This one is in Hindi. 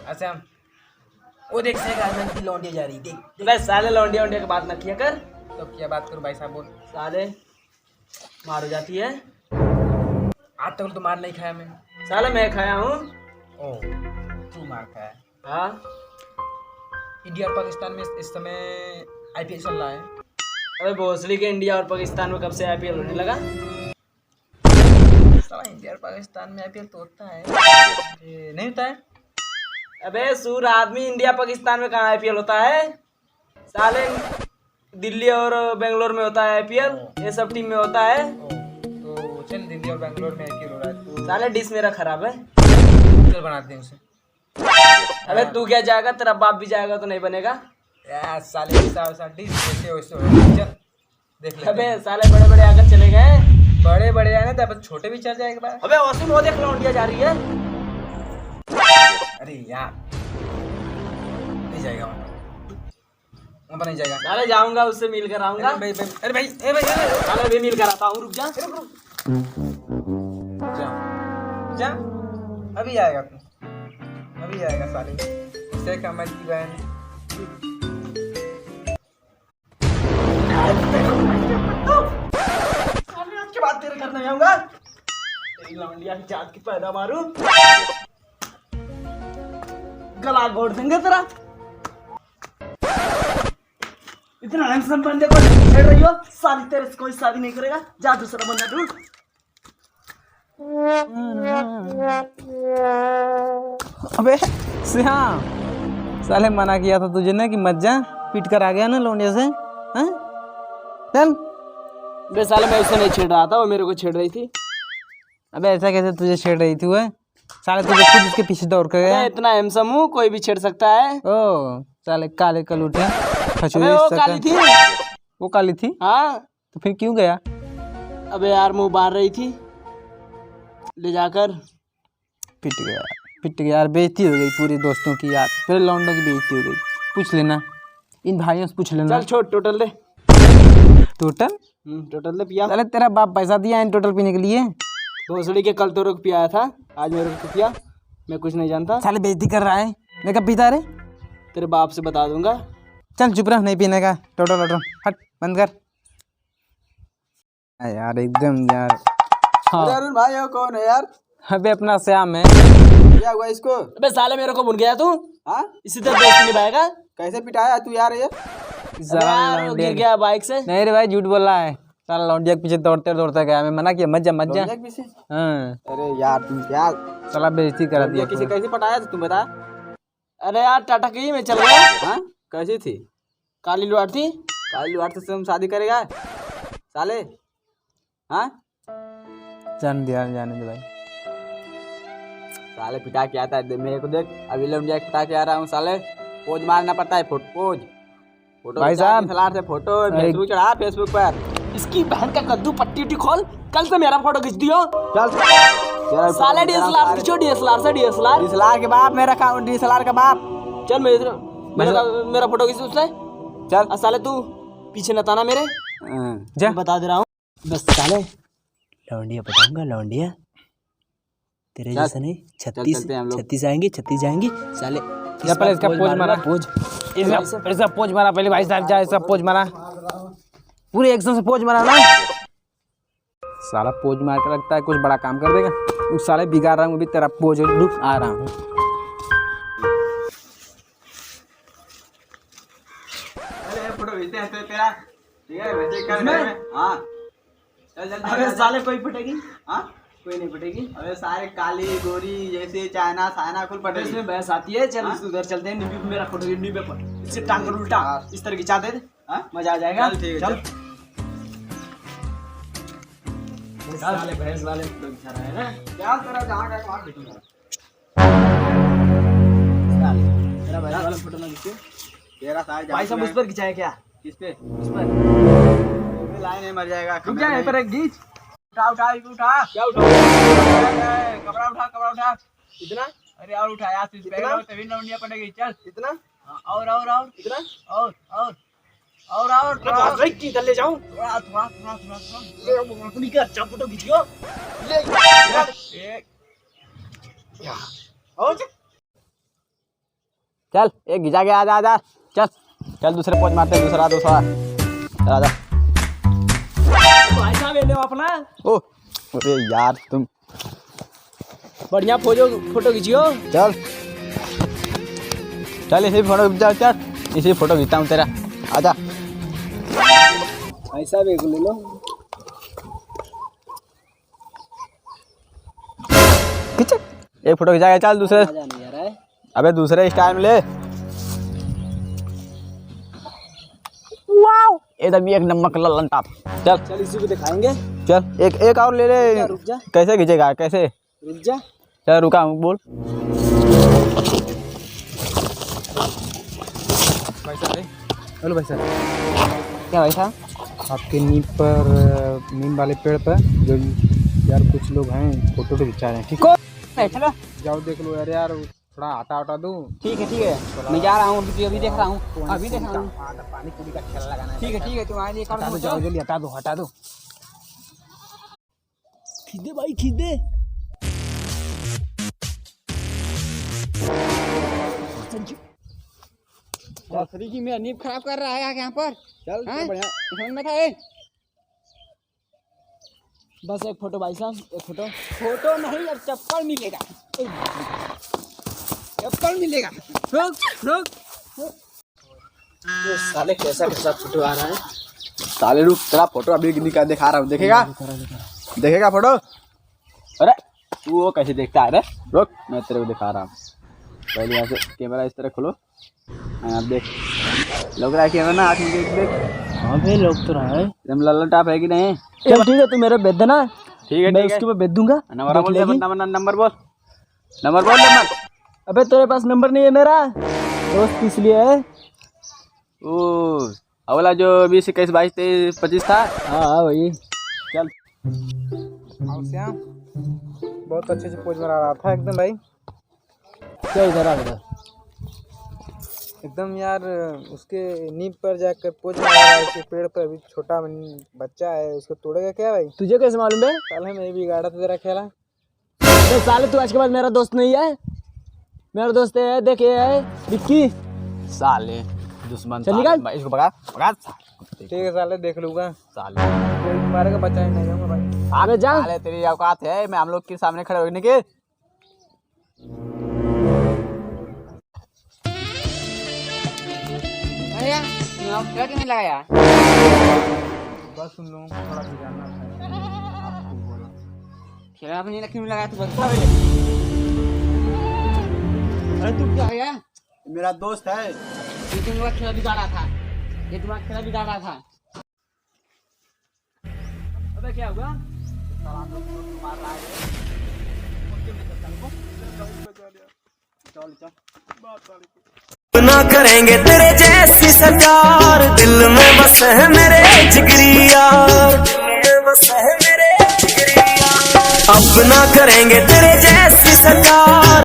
अच्छा वो देख से गार्डन की लौंडिया जा रही देख। बस साले लौंडिया वोंडिया की बात ना किया कर। तो क्या बात करूं भाई साहब बोल। साले मार हो जाती है। आज तक तो मार नहीं खाया मैं। साले मैं खाया हूँ। ओ तू मार खाया। हाँ इंडिया और पाकिस्तान में इस समय आईपीएल चल रहा है। अबे भोसड़ी के इंडिया और पाकिस्तान में कब से आईपीएल होने लगा? साला इंडिया और पाकिस्तान में आईपीएल तो होता है। ये नहीं होता है। अबे सूर आदमी, इंडिया पाकिस्तान में कहाँ आईपीएल होता है? साले दिल्ली और बेंगलोर में होता है आईपीएल, ये सब टीम में होता है। तो चल दिल्ली और बेंगलोर में आईपीएल हो रहा है तो साले डिश मेरा खराब है। चल बनाते हैं उसे। अबे तू क्या जाएगा, तेरा बाप भी जाएगा तो नहीं बनेगा। यार साले ऐसा डिश जैसे वैसे हो चल देख ले। अबे साले बड़े बड़े आकर चले गए। बड़े बड़े आए ना तो छोटे भी चल जाएगा बार। अबे वसूल वो देख लौंडिया जा रही है। अरे यार नहीं जाएगा वहाँ पर नहीं जाएगा। साले जाऊंगा उससे मिल कर आऊंगा। भाई भाई अरे भाई ए भाई साले भी मिल कर आता हूँ, रुक जा। जा जा अभी आएगा तू, अभी आएगा साले से कमर की बहन। साले आज के बाद तेरे घर नहीं आऊंगा। तेरी लौंडिया की जात की पैदा मारूं, गला घोट देंगे तेरा। इतना हैंडसम बंदे को छेड़ रही हो, साली तेरे से कोई शादी नहीं करेगा, जा दूसरा बंदा ढूंढ। अबे श्याम, साले मना किया था तुझे ना कि मत जा, पीट कर आ गया ना लौंडिया से। हैं चल। बे साले मैं उसे नहीं छेड़ रहा था, वो मेरे को छेड़ रही थी। अबे ऐसा कैसे तुझे छेड़ रही थी वह? साले तुझे खुद उसके पीछे दौड़ कर गया। मैं इतना हैंडसम हूँ, कोई भी छेड़ सकता है। ओ साले काले कलूटे खचूरे। अबे वो काली थी। वो काली थी हाँ तो फिर क्यों गया? अबे यार मुंह बांध रही थी, ले जाकर पिट गया यार, बेइज्जती हो गई पूरे दोस्तों की यार, पूरे लौंडों की बेइज्जती हो गई। पूछ लेना इन भाइयों से, पूछ लेना। चल छोड़, टोटल दे। टोटल? टोटल दे पिया। साले तेरा बाप पैसा दिया इन टोटल पीने के लिए? भोसड़ी के कल तो पिया था, आज मेरे को पिया। मैं कुछ नहीं जानता। साले बेइज्जती कर रहा है। मैं कब पीता रे? तेरे बाप से बता दूंगा। चल चुप रह, नहीं पीने का। टोटल हट, बंद कर। यार एकदम यार। हाँ। अरुण भाई हो कौन है यार? अबे अपना श्याम है। क्या हुआ इसको? अबे साले मेरे को भूल गया तू। हाँ इसी तरह दोस्त निभाएगा। कैसे पिटाया तू यार ये? यार गिर गया बाइक से। नहीं रे भाई, झूठ बोल रहा है। साला लौंडिया के पीछे दौड़ते दौड़ते गया, मैं मना किया मत जा मत जा। हाँ अरे यार तुम क्या साला बेइज्जती करा दिया। किसी कैसे पटाया तुम बता? अरे यार टाटा की में चल गया। हाँ कैसी थी? काली लुआट थी। काली लुआट से तुम शादी करेगा साले? हाँ जाने दे भाई। साले पिटा के आता है मेरे को देख, अभी लौंडिया पिटा के आ रहा हूँ साले। पोज मारना पड़ता है, पोज फोटो भाई साहब से फोटो फेसबुक चढ़ा, फेसबुक पर। इसकी बहन का कद्दू पट्टी उट्टी खोल, कल से मेरा फोटो खींच दियो। चल साले डीएसएलआर खींचो, डीएसएलआर से डीएसएलआर के बाप मेरा डीएसएलआर का बाप। चल मेरा फोटो खींच उससे। चल साले तू पीछे न ताना मेरे, जा बता दे रहा हूँ। बस साले लौंडिया पटाऊंगा, लौंडिया तेरे जैसा नहीं। 36 आएंगे, 36 जाएंगे साले। पहले इसका पोज मारा, इसका पोज मारा पहले भाई साहब। जा इसका पोज मारा, पूरे एक्शन से पोज मारा ना। साला पोज मार के लगता है कुछ बड़ा काम कर देगा। उस साले बिगाड़ रहा हूँ अभी तेरा पोज, रुक आ रहा हूँ। फोटो भेजते हैं तेरा, ठीक है वैसे कर। हाँ अबे साले कोई पटेगी? हाँ कोई नहीं पटेगी। अबे सारे काली गोरी जैसे चाइना कुल पटेगी। इसमें बहस आती है। चल उधर चलते हैं, नींबू पे मेरा फोटो नींबू पे इससे टांग कर उल्टा इस तरह खिंचा दे, मजा आ जाएगा। चल साले भैंस वाले फोटो खिंचा रहा है ना। क्या तेरा जहाँ का वहाँ खींचूंगा। तेरा भैंस वाला फोटो ना खींचे, तेरा सारे भाई सब उस पर खिंचाए क्या? किस पे? उस पर लाइन में मर जाएगा। रुक जा यहीं पर एक गीच। उठा क्या उठा? कपड़ा उठा। इतना? अरे और उठा यार, तभी लौंडिया पड़ेगी। चल इतना और इतना और किधर ले जाऊं? थोड़ा का अच्छा फोटो खींचियो ले। एक और चल एक घिचा के आजा आजा चल चल दूसरे पोज मारते हैं, दूसरा चल आजा। भाई साहब ले लो अपना। ओ अरे यार तुम बढ़िया फोटो खींचियो। चल चल इसी फोटो खींचा, चल इसी फोटो खींचता हूँ तेरा, आजा। भाई साहब एक ले लो। खींच एक फोटो खिंचा के चल दूसरे। मजा नहीं आ रहा है। अबे दूसरे स्टाइल में ले। वाओ एकदम एक नंबर का ललन टॉप। चल चल इसी को दिखाएंगे। चल एक और ले ले। रुक जा। कैसे खींचेगा कैसे? रुक जा। चल रुका हूँ बोल। भाई साहब हेलो भाई साहब, क्या भाई साहब? आपके नीम वाले पेड़ पर जो यार कुछ लोग हैं फोटो तो खिंचा रहे हैं, ठीक है? चलो जाओ देख लो यार, यार थोड़ा हटा दूँ। ठीक है मैं जा रहा हूँ, अभी देख रहा हूँ, अभी देख रहा हूँ। पानी पूरी का खेला लगाना है। ठीक है तुम आइए कर दो। जाओ जल्दी हटा दो। खींच भाई खींच दे। नर्सरी की मेरा नींव खराब कर रहा है यहाँ पर। चल हाँ? बढ़िया। समझ में था ये? बस एक फोटो भाई साहब, एक फोटो। फोटो नहीं अब चप्पल मिलेगा, चप्पल मिलेगा। रुक साले कैसा कैसा फोटो आ रहा है। साले रुक, तेरा फोटो अभी निकाल दिखा रहा हूँ, देखेगा फोटो? अरे तू वो कैसे देखता है? रुक मैं तेरे को दिखा रहा हूँ। पहले यहाँ से कैमरा इस तरह खोलो, अब देख लग रहा है कैमरा ना, आँख में देख। हाँ भाई लोग तो रहा है। एकदम लल्लन टाप है कि नहीं? चल ठीक है, तू मेरे भेज देना। ठीक है मैं उसके ऊपर भेज दूंगा। नंबर बोल, देख लेगी। नंबर बोल, नंबर। अबे तेरे पास नंबर नहीं है मेरा, दोस्त इसलिए है। ओ अगला जो 20 21 22 23 25 था। हाँ भाई चल आओ श्याम, बहुत अच्छे से पोज बना रहा था एकदम भाई, क्या इधर आ इधर। एकदम यार। उसके नींव पर जाकर पोज बना रहा है, उसके पेड़ पर अभी छोटा बच्चा है, उसको तोड़ेगा क्या भाई? तुझे कैसे मालूम है? कल है मैं भी बिगाड़ा था तेरा खेला। अबे साले तू आज के बाद मेरा दोस्त नहीं है। मेरा दोस्त है, देख ये है विक्की। साले दुश्मन चल निकाल। भाई, इसको भगा। ठीक है साले देख लूंगा, साले कोई मारेगा बच्चा ही नहीं जाऊंगा भाई। आगे जा। साले तेरी औकात है मैं हम लोग के सामने खड़े होने के? अरे क्यों लगाया? बस उन लोगों को थोड़ा बिगाड़ना था, आपको बोला। खेला अपनी क्यों लगाया तू? बता। अरे तू क्या है? मेरा दोस्त है। ये तुम्हारा खेला बिगाड़ा था, ये तुम्हारा खेला बिगाड़ा था। अबे क्या हुआ? ना करेंगे तेरे जैसी सरकार, दिल में बस है मेरे जिगरी यार, अपना करेंगे तेरे जैसी सरकार।